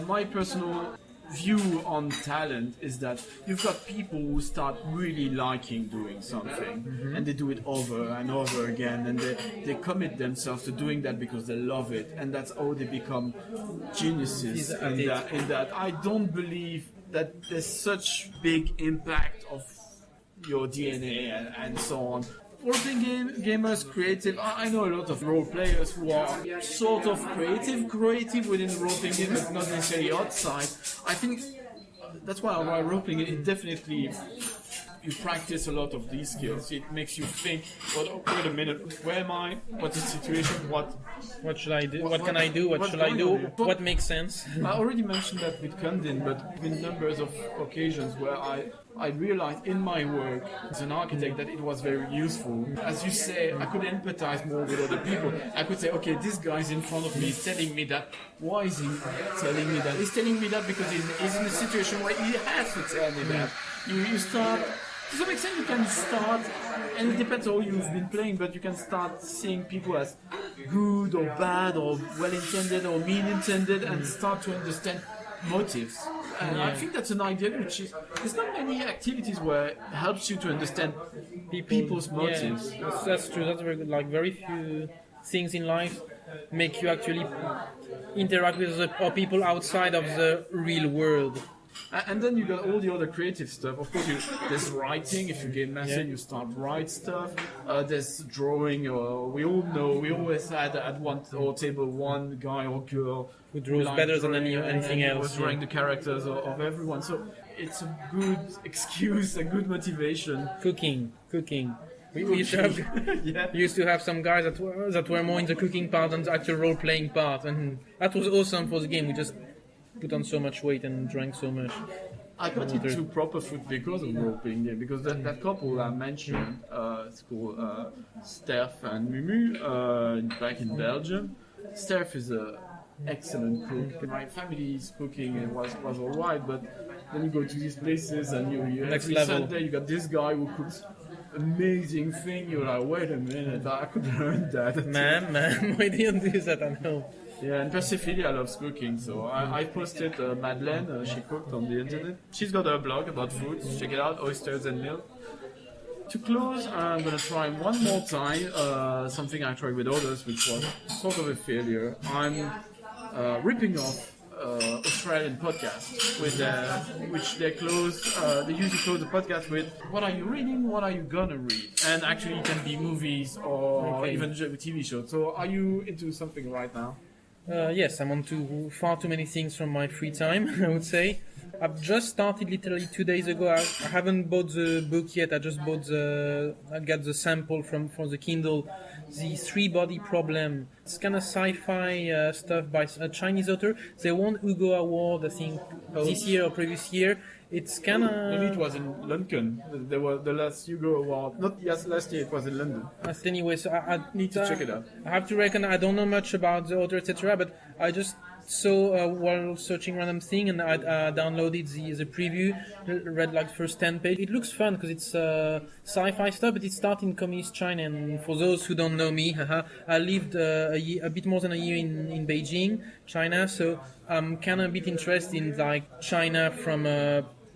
My personal view on talent is that you've got people who start really liking doing something, and they do it over and over again, and they commit themselves to doing that because they love it, and that's how they become geniuses in that. I don't believe that there's such big impact of your DNA and so on. Role-playing gamers, creative. I know a lot of role players who are sort of creative within the role-playing game, but not necessarily outside. I think that's why I like role-playing. It definitely, you practice a lot of these skills. It makes you think, well, wait a minute, where am I? What's the situation? What should I do? What can I do? What should I do? What makes sense? I already mentioned that with Kundin, but in numbers of occasions where I realized in my work as an architect that it was very useful. As you say, I could empathize more with other people. I could say, okay, this guy's in front of me is telling me that. Why is he telling me that? He's telling me that because he's in a situation where he has to tell me that. You start, to some extent you can start, and it depends how you've been playing, but you can start seeing people as good or bad or well-intended or mean-intended and start to understand motives. And I think that's an idea which is, there's not many activities where it helps you to understand people's motives. Yeah, that's true, that's very good. Like, very few things in life make you actually interact with or people outside of the real world. And then you got all the other creative stuff. Of course, there's writing. If you game master, you start write stuff. There's drawing. We all know. We always had at one or table one guy or girl who draws better than anything else. Was drawing the characters of everyone. So it's a good excuse, a good motivation. Cooking. We used to have some guys that were more in the cooking part than the actual role-playing part, and that was awesome for the game. We just put on so much weight and drank so much. I got into proper food because of role-playing game, because that couple I mentioned, it's called Steph and Mumu, back in Belgium. Steph is an excellent cook. My family's cooking was alright, but then you go to these places and you every Sunday you got this guy who cooks amazing thing. You're like, wait a minute, I could learn that. Man, why didn't do that? I know. Yeah, and Persephile loves cooking, so I posted Madeleine, she cooked on the internet. She's got a blog about food, check it out, Oysters and Milk. To close, I'm going to try one more time, something I tried with others, which was sort of a failure. I'm ripping off Australian podcast, with which they usually close the podcast with, what are you reading, what are you gonna read? And actually it can be movies or even TV shows. So are you into something right now? Yes, I'm on to far too many things from my free time, I would say. I've just started literally 2 days ago. I haven't bought the book yet. I just got the sample from the Kindle. The Three Body Problem. It's kind of sci-fi stuff by a Chinese author. They won Hugo Award, I think, this year or previous year. It's kind of... Maybe it was in London. There was the last Hugo Award. Last year it was in London. Anyway, so I need to check it out. I have to reckon I don't know much about the author, etc. But I just saw while searching random thing, and I downloaded the preview, read like the first 10 pages. It looks fun because it's sci-fi stuff, but it started in communist China. And for those who don't know me, I lived a bit more than a year in Beijing, China. So I'm kind of a bit interested in like China from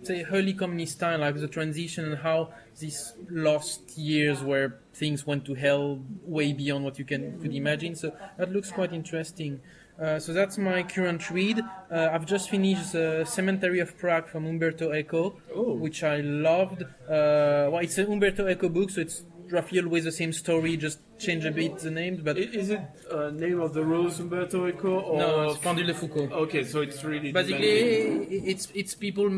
say early communist time, like the transition and how these lost years where things went to hell way beyond what you could imagine. So that looks quite interesting. So that's my current read. I've just finished the Cemetery of Prague from Umberto Eco, which I loved. Well, it's an Umberto Eco book, so it's roughly always the same story, just change a bit the names. But is it name of the rose Umberto Eco or no? It's Pendule de Foucault. Okay, so it's really basically it's people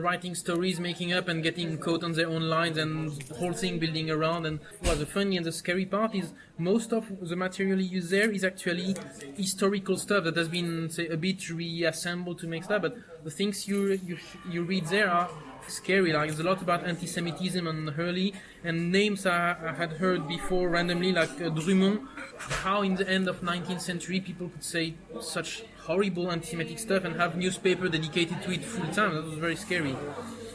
writing stories, making up and getting caught on their own lines, and the whole thing building around. And the funny and the scary part is most of the material used there is actually historical stuff that has been, say, a bit reassembled to make stuff. But the things you read there are scary. Like there's a lot about anti-Semitism and Hurley, and names I had heard before randomly, like Drummond. How in the end of 19th century people could say such horrible anti-Semitic stuff and have newspaper dedicated to it full time. That was very scary.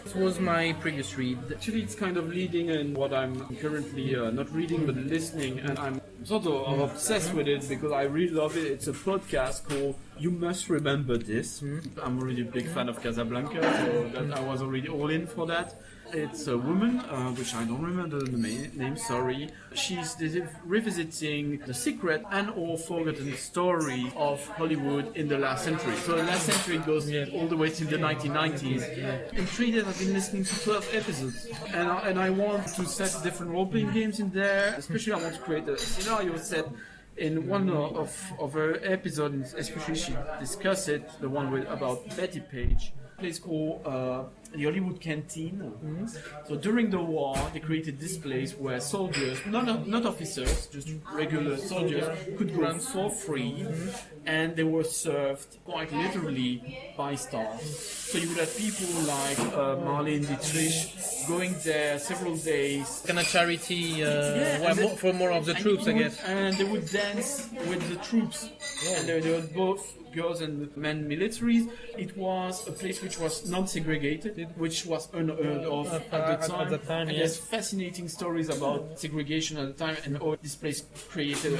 This was my previous read. Actually, it's kind of leading in what I'm currently not reading but listening, and I'm sort of obsessed with it because I really love it. It's a podcast called You Must Remember This. I'm already a big fan of Casablanca, so that I was already all in for that. It's a woman, which I don't remember the name, sorry. She's revisiting the secret and or forgotten story of Hollywood in the last century. So the last century goes all the way to the 1990s. In 3 days I've been listening to 12 episodes. And I want to set different role-playing games in there. Especially I want to create a scenario set. In one of her episodes, especially she discussed it, the one about Betty Page, a place called the Hollywood Canteen. So during the war, they created this place where soldiers, not officers, just regular soldiers, could go for free, and they were served quite literally by stars. So you would have people like Marlene Dietrich going there several days. Kind of charity for more of the troops, I guess. And they would dance with the troops. And there were both girls and men militaries. It was a place which was non-segregated, which was unheard of at the time. And there's fascinating stories about segregation at the time, and all this place created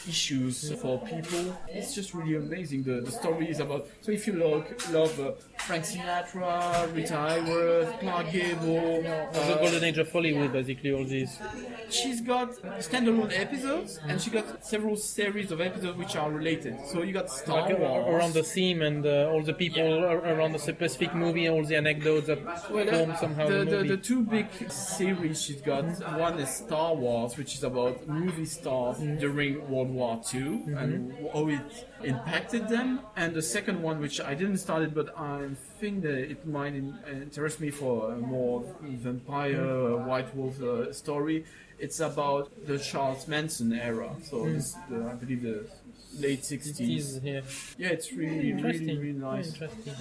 issues for people. It's just really amazing. The story is about. So if you love Frank Sinatra, Rita Hayworth, Clark Gable, the golden age of Hollywood, basically all these. She's got standalone episodes, and she got several series of episodes which are related. So you got Star Wars. Around the theme and all the people around the specific movie, all the anecdotes that form somehow the movie. The 2 big series she's got, one is Star Wars, which is about movie stars during World War II and how it impacted them, and the second one, which I didn't start it, but I think that it might interest me for a more vampire, White Wolf story. It's about the Charles Manson era, so I believe the late 60s. Yeah, it's really nice. Interesting.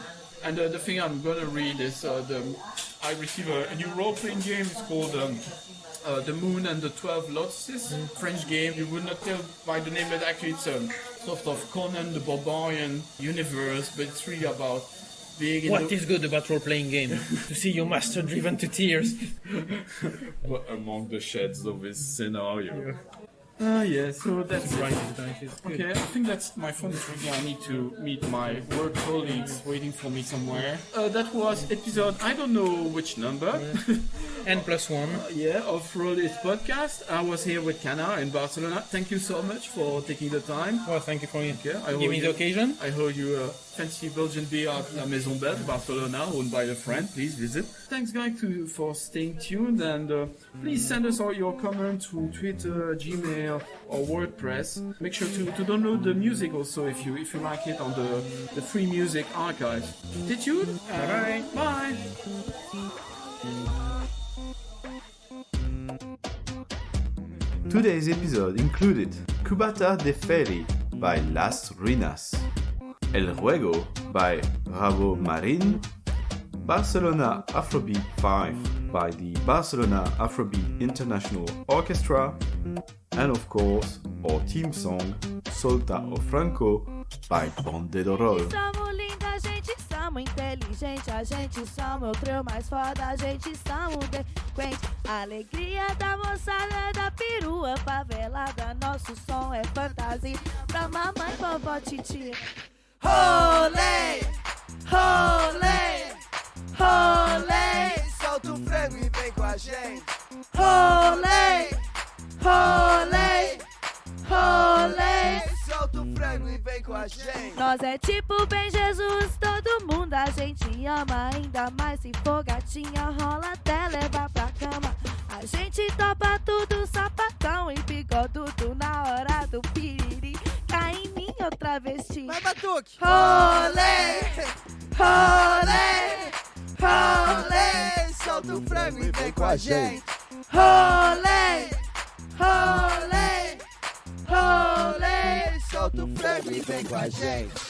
And the thing I'm gonna read is I received a new role-playing game. It's called The Moon and the 12 Lotuses. French game. You would not tell by the name, but actually it's a sort of Conan the Barbarian universe, but it's really about being What is good about role-playing game? To see your master driven to tears. among the sheds of this scenario. So that's right. Okay, I think that's my phone is ringing. I need to meet my work colleagues waiting for me somewhere. That was episode, I don't know which number. N+1. Of Rolistes podcast. I was here with Kanard in Barcelona. Thank you so much for taking the time. Well, thank you for giving me the occasion. I heard you a fancy Belgian beer at La Maison Belle, Barcelona, owned by a friend. Please visit. Thanks, guys, for staying tuned, and please send us all your comments through Twitter, Gmail, or WordPress. Make sure to download the music also if you like it on the free music archive. Stay tuned. Bye. Bye. Today's episode included Cubata de Feri by Las Ruinas, El Juego by Bravo Marin, Barcelona Afrobeat 5 by the Barcelona Afrobeat International Orchestra, and of course our theme song Solta o Franco by Bande do Rol. Somos linda, a gente somos inteligente, a gente somos o trio mais foda, a gente somos delinquente. Alegria da moçada, da perua favelada, nosso som é fantasia pra mamãe, vovó, titia. Rolê, rolê, rolê, solta o frango e vem com a gente. Rolê, rolê, rolê, solta o frango e vem com a gente. Nós é tipo bem Jesus, todo mundo a gente ama, ainda mais se for gatinha, rola até levar pra cama. A gente topa tudo, sapatão e bigodudo, na hora do piriri, cai em mim outra vesti. Vai, Batuque! Rolê, rolê, rolê, solta o frango e vem com a gente. Rolê, rolê, rolê, solta o frango e vem com a gente.